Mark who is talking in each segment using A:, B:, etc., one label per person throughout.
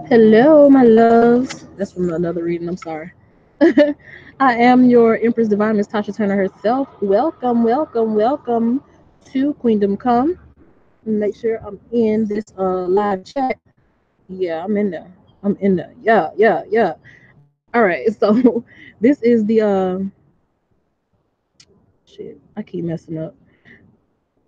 A: Hello, my loves. That's from another reading. I'm sorry. I am your Empress Divine, Miss Tasha Turner herself. Welcome, welcome, welcome to Queendom Come. Make sure I'm in this live chat. Yeah, I'm in there. I'm in there. Yeah, yeah, yeah. All right. So this is the shit. I keep messing up.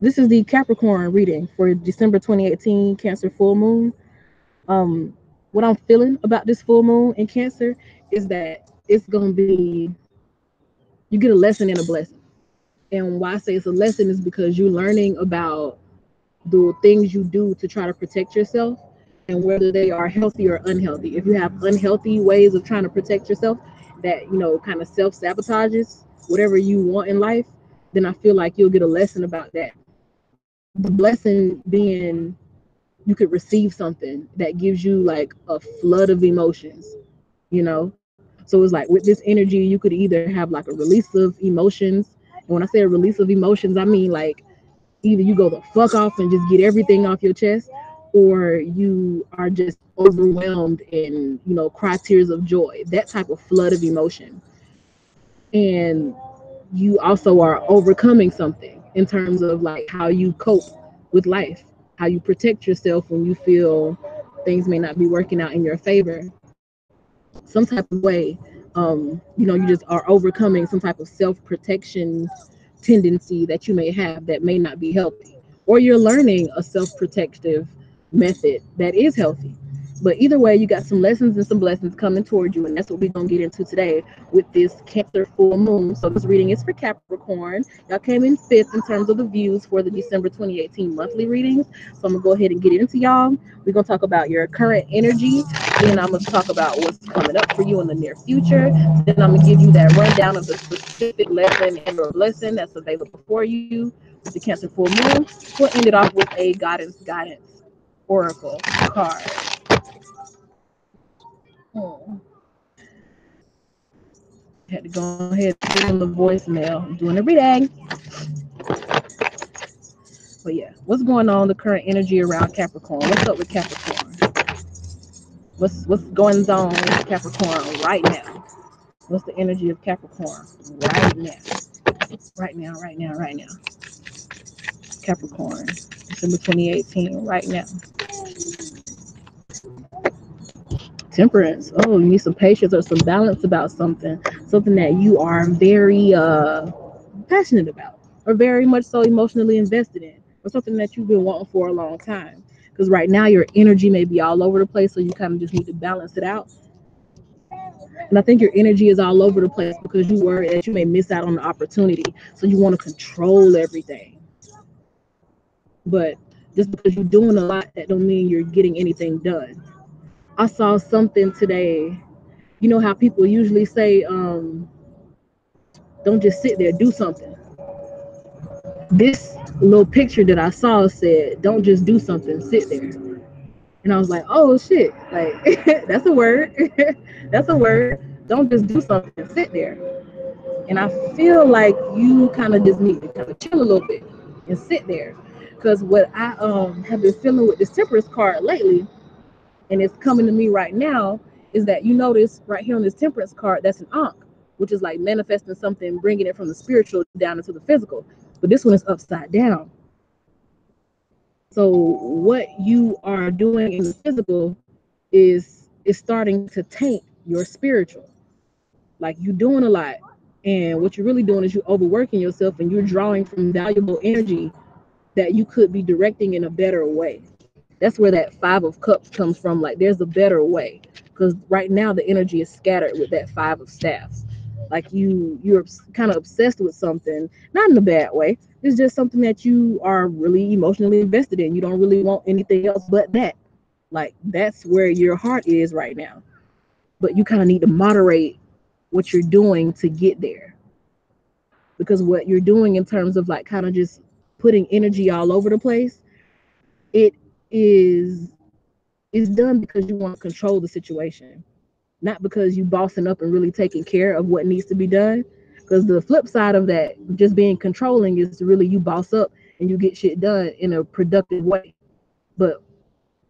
A: This is the Capricorn reading for December 2018 Cancer full moon. Um, what I'm feeling about this full moon in Cancer is that it's gonna be you get a lesson and a blessing. And why I say it's a lesson is because you're learning about the things you do to try to protect yourself and whether they are healthy or unhealthy. If you have unhealthy ways of trying to protect yourself that, kind of self sabotages whatever you want in life, then I feel like you'll get a lesson about that. The blessing being you could receive something that gives you like a flood of emotions, you know? So it's like with this energy, you could either have like a release of emotions. And when I say a release of emotions, I mean like either you go the fuck off and just get everything off your chest, or you are just overwhelmed and, cry tears of joy, that type of flood of emotion. And you also are overcoming something in terms of like how you cope with life, how you protect yourself when you feel things may not be working out in your favor, some type of way. You just are overcoming some type of self-protection tendency that you may have that may not be healthy, or you're learning a self-protective method that is healthy. But either way, you got some lessons and some blessings coming toward you, and that's what we're gonna get into today with this Cancer full moon. So this reading is for Capricorn. Y'all came in fifth in terms of the views for the December 2018 monthly readings. So I'm gonna go ahead and get into y'all. We're gonna talk about your current energy, then I'm gonna talk about what's coming up for you in the near future. Then I'm gonna give you that rundown of the specific lesson and or blessing that's available for you with the Cancer full moon. We'll end it off with a guidance oracle card. Hmm. Had to go ahead and put on the voicemail. I'm doing a reading. But yeah, what's going on? The current energy around Capricorn. What's up with Capricorn? What's going on with Capricorn right now? What's the energy of Capricorn right now? Right now, right now, right now. Capricorn, December 2018, right now. Temperance. Oh, you need some patience or some balance about something. Something that you are very passionate about, or very much so emotionally invested in, or something that you've been wanting for a long time. Because right now your energy may be all over the place, so you kind of just need to balance it out. And I think your energy is all over the place because you worry that you may miss out on the opportunity. So you want to control everything. But just because you're doing a lot, that don't mean you're getting anything done. I saw something today. You know how people usually say, don't just sit there, do something. This little picture that I saw said, don't just do something, sit there. And I was like, oh shit, like that's a word. That's a word. Don't just do something, sit there. And I feel like you kind of just need to kind of chill a little bit and sit there. Because what I have been feeling with this temperance card lately, and it's coming to me right now, is that you notice right here on this temperance card, that's an ankh, which is like manifesting something, bringing it from the spiritual down into the physical. But this one is upside down. So what you are doing in the physical is starting to taint your spiritual. Like you're doing a lot, and what you're really doing is you're overworking yourself, and you're drawing from valuable energy that you could be directing in a better way. That's where that 5 of cups comes from. Like there's a better way, because right now the energy is scattered with that 5 of staffs. Like you're kind of obsessed with something, not in a bad way. It's just something that you are really emotionally invested in. You don't really want anything else but that. Like that's where your heart is right now. But you kind of need to moderate what you're doing to get there, because what you're doing in terms of like kind of just putting energy all over the place, it is is done because you want to control the situation, not because you bossing up and really taking care of what needs to be done. Because the flip side of that, just being controlling, is really you boss up and you get shit done in a productive way. But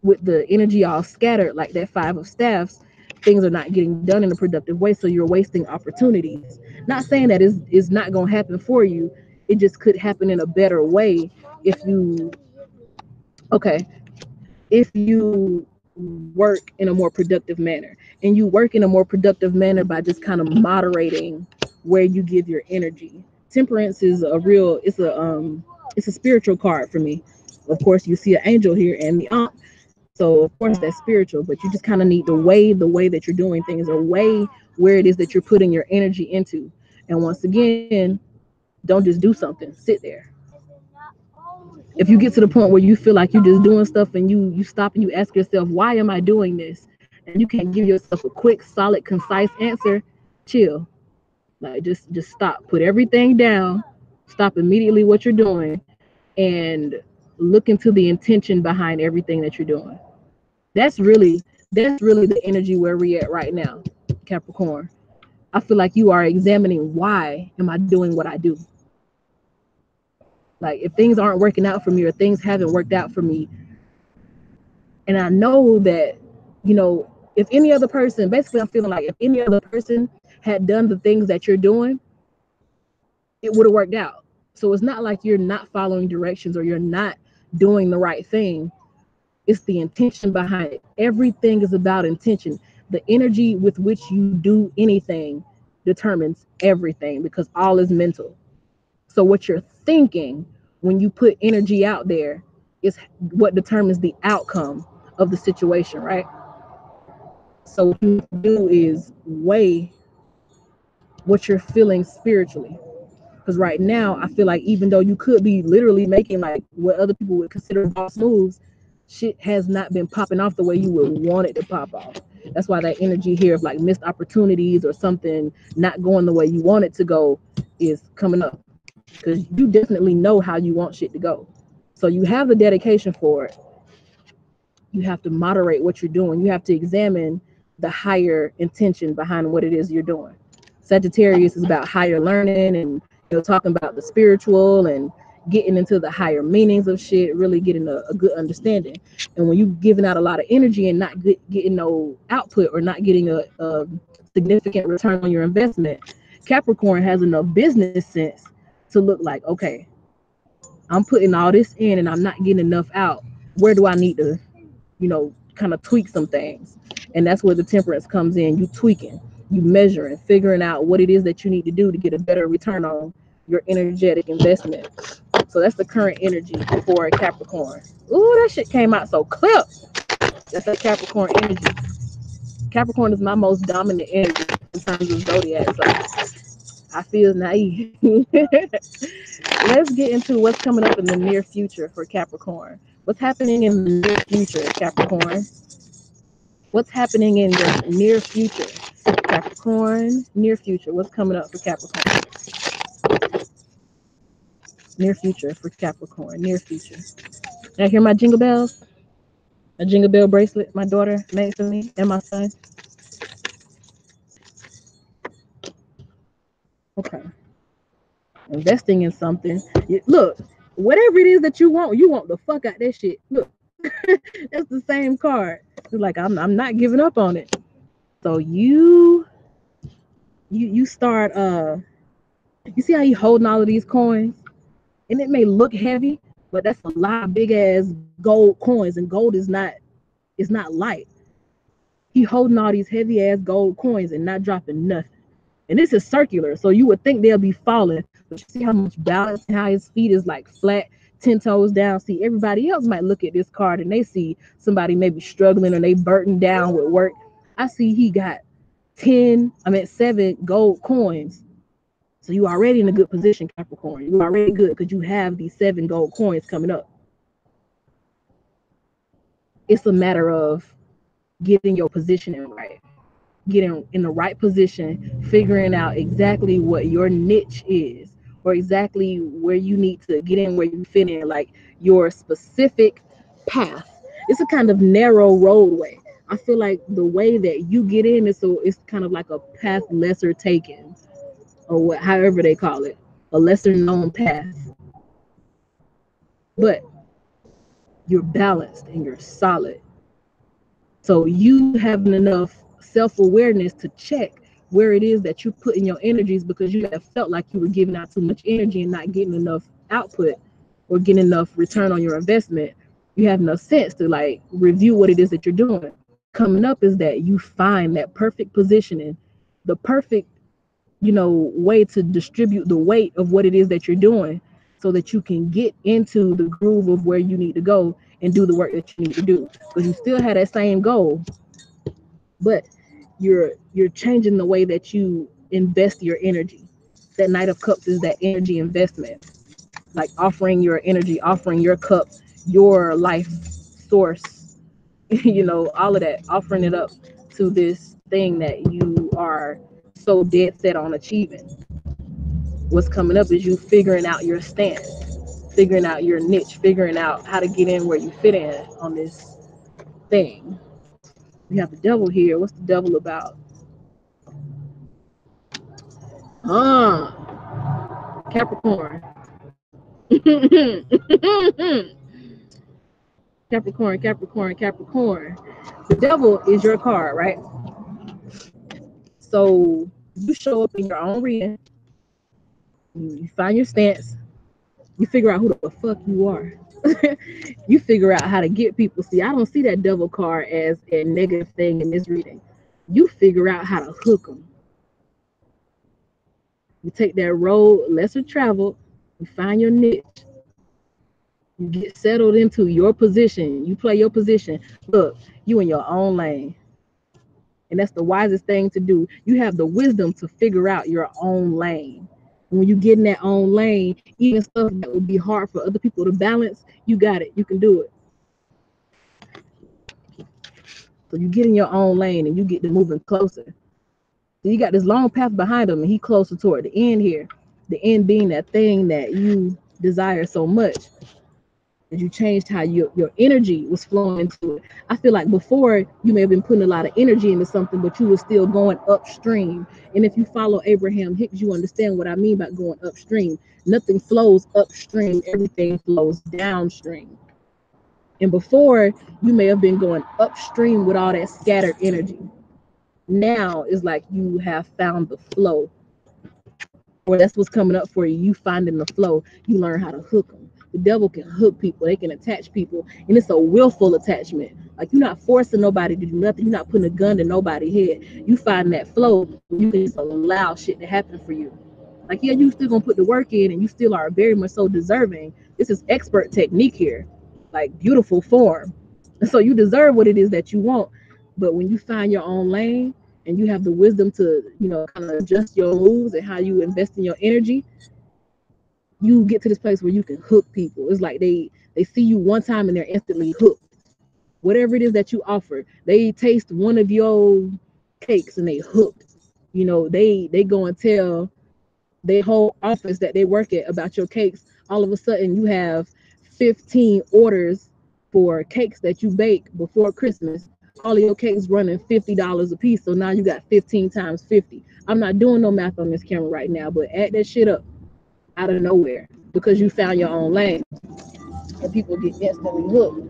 A: with the energy all scattered, like that Five of Staffs, things are not getting done in a productive way. So you're wasting opportunities. Not saying that is not going to happen for you. It just could happen in a better way if you, okay, if you work in a more productive manner. And you work in a more productive manner by just kind of moderating where you give your energy. Temperance is a real, it's a spiritual card for me. Of course, you see an angel here and the aunt. So of course that's spiritual, but you just kind of need to weigh the way that you're doing things, or weigh where it is that you're putting your energy into. And once again, don't just do something, sit there. If you get to the point where you feel like you're just doing stuff and you stop and you ask yourself, why am I doing this? And you can't give yourself a quick, solid, concise answer, chill. Like just stop. Put everything down. Stop immediately what you're doing and look into the intention behind everything that you're doing. That's really the energy where we're at right now, Capricorn. I feel like you are examining, why am I doing what I do? Like if things aren't working out for me or things haven't worked out for me, and I know that, if any other person, basically I'm feeling like if any other person had done the things that you're doing, it would have worked out. So it's not like you're not following directions or you're not doing the right thing. It's the intention behind it. Everything is about intention. The energy with which you do anything determines everything, because all is mental. So what you're thinking when you put energy out there is what determines the outcome of the situation, right? So what you do is weigh what you're feeling spiritually. Because right now, I feel like even though you could be literally making like what other people would consider boss moves, shit has not been popping off the way you would want it to pop off. That's why that energy here of like missed opportunities or something not going the way you want it to go is coming up. Because you definitely know how you want shit to go. So you have the dedication for it. You have to moderate what you're doing. You have to examine the higher intention behind what it is you're doing. Sagittarius is about higher learning and talking about the spiritual and getting into the higher meanings of shit, really getting a good understanding. And when you're giving out a lot of energy and not getting no output or not getting a significant return on your investment, Capricorn has enough business sense to look like, okay, I'm putting all this in and I'm not getting enough out. Where do I need to kind of tweak some things? And that's where the temperance comes in. You tweaking, you measuring, figuring out what it is that you need to do to get a better return on your energetic investment. So that's the current energy for Capricorn. Ooh, that shit came out so clear. That's that Capricorn energy. Capricorn is my most dominant energy in terms of zodiac. So I feel naive. Let's get into what's coming up in the near future for Capricorn. What's happening in the near future, Capricorn? What's happening in the near future? Capricorn, near future. What's coming up for Capricorn? Near future for Capricorn, near future. Now hear my jingle bells? A jingle bell bracelet my daughter made for me and my son. Okay. Investing in something. Look, whatever it is that you want the fuck out that shit. Look, that's the same card. It's like I'm not giving up on it. So you start you see how you holding all of these coins? And it may look heavy, but that's a lot of big ass gold coins, and gold is not, it's not light. He holding all these heavy ass gold coins and not dropping nothing. And this is circular, so you would think they'll be falling, but you see how much balance and how his feet is like flat, 10 toes down. See, everybody else might look at this card and they see somebody maybe struggling or they burdened down with work. I see he got 7 gold coins. So you already in a good position, Capricorn. You already good because you have these 7 gold coins coming up. It's a matter of getting your positioning right, getting in the right position, figuring out exactly what your niche is, or exactly where you need to get in, where you fit in, like your specific path. It's a kind of narrow roadway. I feel like the way that you get in is it's kind of like a path lesser taken, or however they call it, a lesser known path. But you're balanced and you're solid. So you having enough self-awareness to check where it is that you're putting your energies, because you have felt like you were giving out too much energy and not getting enough output or getting enough return on your investment. You have enough sense to like review what it is that you're doing. Coming up is that you find that perfect positioning, the perfect, way to distribute the weight of what it is that you're doing, so that you can get into the groove of where you need to go and do the work that you need to do. Because you still have that same goal, but you're changing the way that you invest your energy. That Knight of Cups is that energy investment, like offering your energy, offering your cup, your life source, all of that, offering it up to this thing that you are so dead set on achieving. What's coming up is you figuring out your stance, figuring out your niche, figuring out how to get in where you fit in on this thing. We have the devil here. What's the devil about? Capricorn. Capricorn, Capricorn, Capricorn. The devil is your card, right? So you show up in your own reading, you find your stance, you figure out who the fuck you are. You figure out how to get people. See, I don't see that devil card as a negative thing in this reading. You figure out how to hook them. You take that road lesser traveled, you find your niche, you get settled into your position, you play your position. Look, you in your own lane. And that's the wisest thing to do. You have the wisdom to figure out your own lane. When you get in that own lane, even stuff that would be hard for other people to balance, you got it. You can do it. So you get in your own lane and you get to moving closer. So you got this long path behind him, and he closer toward the end here. The end being that thing that you desire so much. That you changed how your energy was flowing into it. I feel like before you may have been putting a lot of energy into something, but you were still going upstream. And if you follow Abraham Hicks, you understand what I mean by going upstream. Nothing flows upstream, everything flows downstream. And before, you may have been going upstream with all that scattered energy. Now it's like you have found the flow, or that's what's coming up for you. You finding the flow. You learn how to hook them. The devil can hook people. They can attach people, and it's a willful attachment. Like you're not forcing nobody to do nothing. You're not putting a gun to nobody's head. You find that flow. You can just allow shit to happen for you. Like, yeah, you still gonna put the work in, and you still are very much so deserving. This is expert technique here, like beautiful form. So you deserve what it is that you want. But when you find your own lane and you have the wisdom to, kind of adjust your moves and how you invest in your energy, you get to this place where you can hook people. It's like they see you one time and they're instantly hooked. Whatever it is that you offer, they taste one of your cakes and they hooked. They go and tell their whole office that they work at about your cakes. All of a sudden you have 15 orders for cakes that you bake before Christmas. All of your cakes running $50 a piece. So now you got 15 times 50. I'm not doing no math on this camera right now, but add that shit up out of nowhere because you found your own lane. And people get instantly hooked.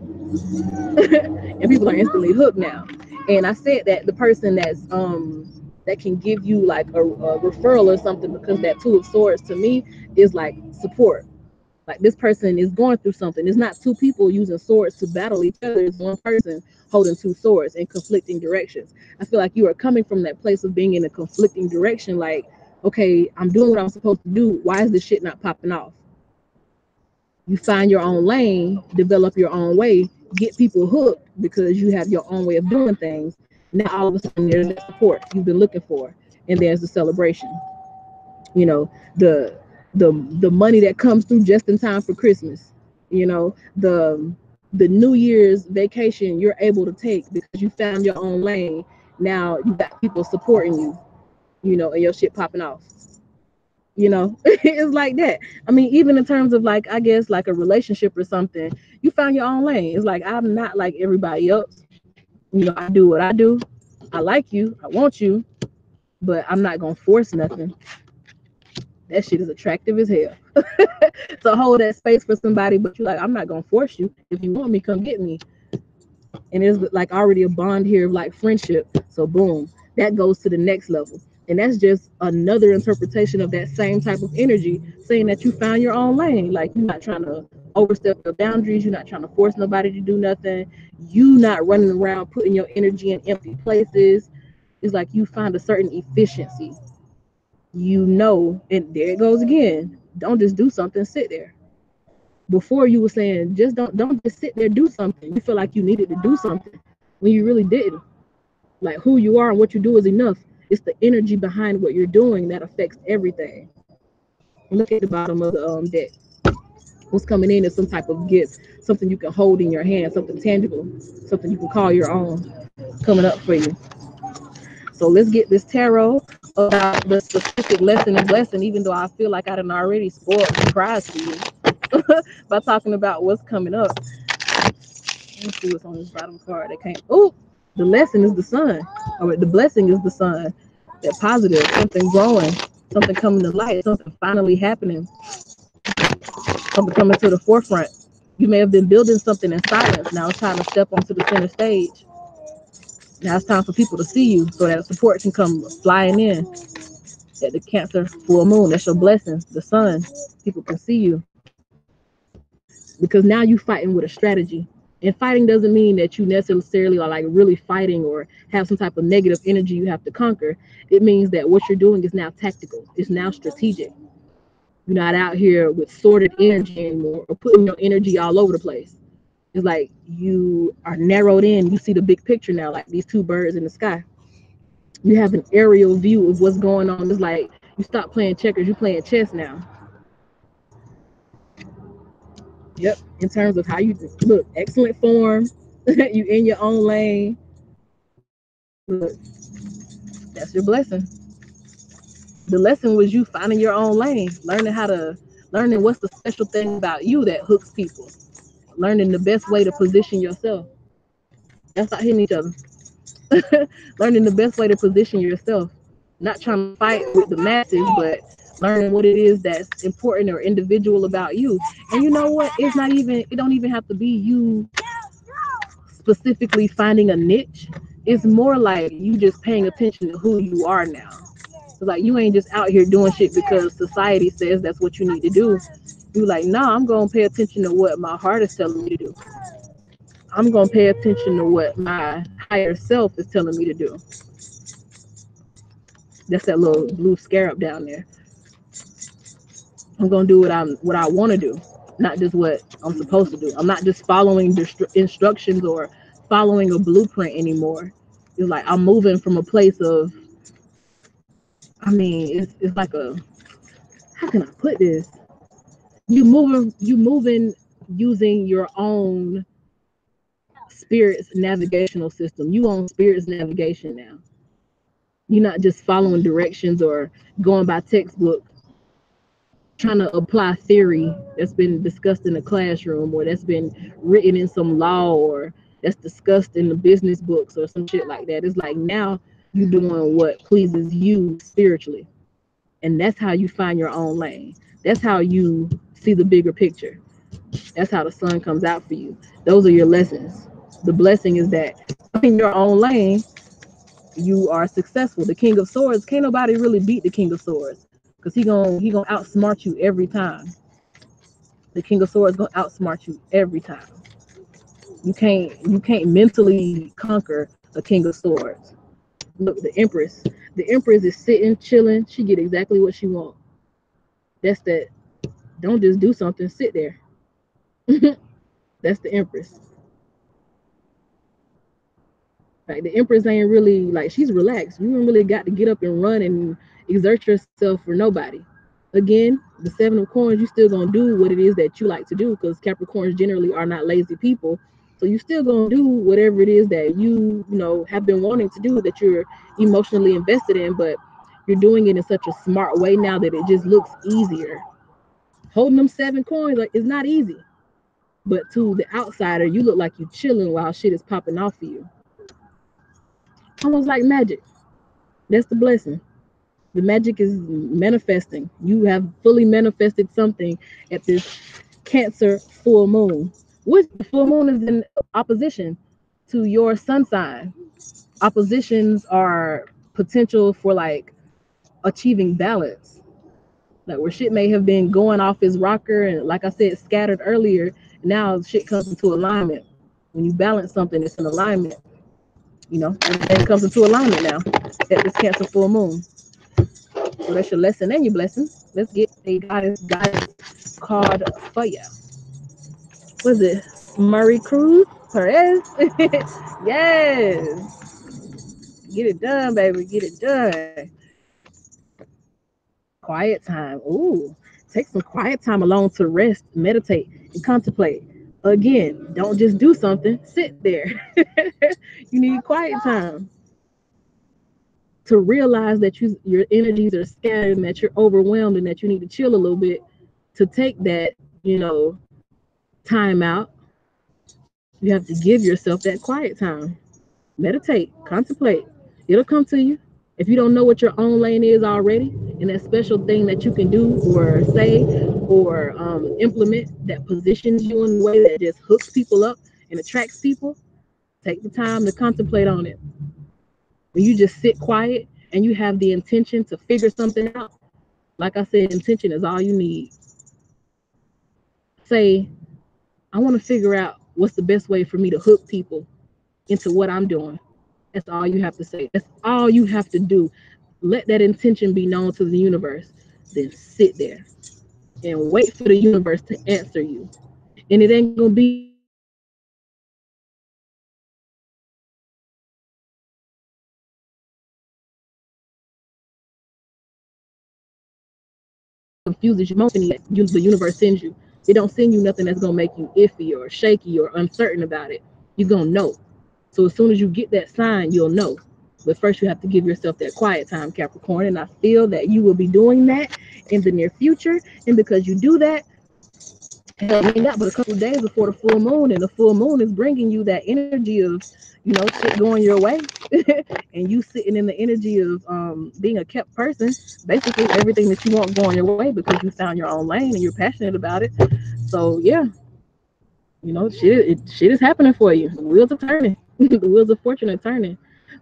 A: And people are instantly hooked now. And I said that the person that can give you like a referral or something, because that Two of Swords to me is like support. Like this person is going through something. It's not two people using swords to battle each other. It's one person holding two swords in conflicting directions. I feel like you are coming from that place of being in a conflicting direction. Like, okay, I'm doing what I'm supposed to do. Why is this shit not popping off? You find your own lane, develop your own way, get people hooked because you have your own way of doing things. Now all of a sudden there's that support you've been looking for, and there's the celebration. You know, the the money that comes through just in time for Christmas. The New Year's vacation you're able to take because you found your own lane. Now you got people supporting you, and your shit popping off. It's like that. I mean, even in terms of like, I guess like a relationship or something, you found your own lane. It's like, I'm not like everybody else. I do what I do. I like you, I want you, but I'm not gonna force nothing. That shit is attractive as hell. So hold that space for somebody, but you're like, I'm not gonna force you. If you want me, come get me. and there's like already a bond here of like friendship. So boom, that goes to the next level. And that's just another interpretation of that same type of energy, saying that you found your own lane. Like you're not trying to overstep your boundaries, you're not trying to force nobody to do nothing, you not running around putting your energy in empty places. It's like you find a certain efficiency. And there it goes again. Don't just do something, sit there. Before you were saying just don't just sit there, do something. You feel like you needed to do something when you really didn't. Like who you are and what you do is enough. It's the energy behind what you're doing that affects everything. Look at the bottom of the deck. What's coming in is some type of gift, something you can hold in your hand, something tangible, something you can call your own, coming up for you. So let's get this tarot about the specific lesson and blessing, even though I feel like I done already spoiled the surprise for you by talking about what's coming up. Let's see what's on this bottom card. That came. Oh, the lesson is the sun, or the blessing is the sun. That positive, something growing, something coming to light, something finally happening, something coming to the forefront. You may have been building something in silence. Now it's time to step onto the center stage. Now it's time for people to see you so that support can come flying in. At the Cancer full moon, that's your blessing, the sun. People can see you because now you fighting with a strategy. And fighting doesn't mean that you necessarily are like really fighting or have some type of negative energy you have to conquer. It means that what you're doing is now tactical. It's now strategic. You're not out here with sordid energy anymore or putting your energy all over the place. It's like you are narrowed in. You see the big picture now, like these two birds in the sky. You have an aerial view of what's going on. It's like you stop playing checkers, you're playing chess now. Yep. In terms of how you look, excellent form. You in your own lane. Look, that's your blessing. The lesson was you finding your own lane, learning what's the special thing about you that hooks people, learning the best way to position yourself. That's not hitting each other. Learning the best way to position yourself, not trying to fight with the masses, but learning what it is that's important or individual about you. And you know what? It don't even have to be you specifically finding a niche. It's more like you just paying attention to who you are now. So like you ain't just out here doing shit because society says that's what you need to do. You like, nah, I'm gonna pay attention to what my heart is telling me to do. I'm gonna pay attention to what my higher self is telling me to do. That's that little blue scarab down there. I'm gonna do what I want to do, not just what I'm supposed to do. I'm not just following instructions or following a blueprint anymore. It's like I'm moving from a place of, I mean, it's like a, how can I put this? You moving using your own spirit's navigational system. You own spirit's navigation now. You're not just following directions or going by textbook, trying to apply theory that's been discussed in the classroom or that's been written in some law or that's discussed in the business books or some shit like that. It's like now you're doing what pleases you spiritually. And that's how you find your own lane. That's how you see the bigger picture. That's how the sun comes out for you. Those are your lessons. The blessing is that in your own lane, you are successful. The King of Swords, can't nobody really beat the King of Swords because he gonna outsmart you every time. The King of Swords gonna outsmart you every time. You can't mentally conquer a King of Swords. Look, the Empress. The Empress is sitting, chilling. She get exactly what she want. That's that. Don't just do something. Sit there. That's the Empress. Like the Empress ain't really like she's relaxed. You ain't really got to get up and run and exert yourself for nobody. Again, the Seven of Coins, you still gonna do what it is that you like to do because Capricorns generally are not lazy people. So you still gonna do whatever it is that you have been wanting to do that you're emotionally invested in, but you're doing it in such a smart way now that it just looks easier. Holding them 7 coins like it's not easy. But to the outsider, you look like you chilling while shit is popping off for you. Almost like magic. That's the blessing. The magic is manifesting. You have fully manifested something at this Cancer full moon. Which the full moon is in opposition. to your sun sign. Oppositions are potential for like achieving balance. Like where shit may have been going off his rocker and like I said, scattered earlier, now shit comes into alignment. When you balance something, it's in alignment. You know, everything comes into alignment now at this Cancer full moon. So that's your lesson and your blessing. Let's get a guidance card for you. Was it Murray Cruz Perez? Yes. Get it done, baby. Get it done. Quiet time. Ooh. Take some quiet time alone to rest, meditate, and contemplate. Again, don't just do something, sit there. You need quiet time to realize that your energies are scattered and that you're overwhelmed and that you need to chill a little bit to take that, time out. You have to give yourself that quiet time. Meditate, contemplate. It'll come to you. If you don't know what your own lane is already, and that special thing that you can do or say or implement that positions you in a way that just hooks people up and attracts people, take the time to contemplate on it. When you just sit quiet and you have the intention to figure something out, like I said, intention is all you need. Say, I want to figure out what's the best way for me to hook people into what I'm doing. That's all you have to say. That's all you have to do. Let that intention be known to the universe. Then sit there and wait for the universe to answer you. And it ain't gonna be no confuses you. Most that the universe sends you. It don't send you nothing that's gonna make you iffy or shaky or uncertain about it. You're gonna know. So as soon as you get that sign, you'll know. But first, you have to give yourself that quiet time, Capricorn. And I feel that you will be doing that in the near future. And because you do that, hell, we ain't got but a couple of days before the full moon, and the full moon is bringing you that energy of, shit going your way, and you sitting in the energy of being a kept person. Basically, everything that you want going your way because you found your own lane and you're passionate about it. So yeah, shit is happening for you. The wheels are turning. The wheels of fortune are turning.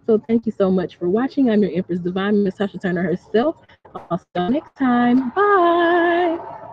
A: So thank you so much for watching. I'm your Empress Divine, Miss Tasha Turner herself. I'll see y'all next time. Bye.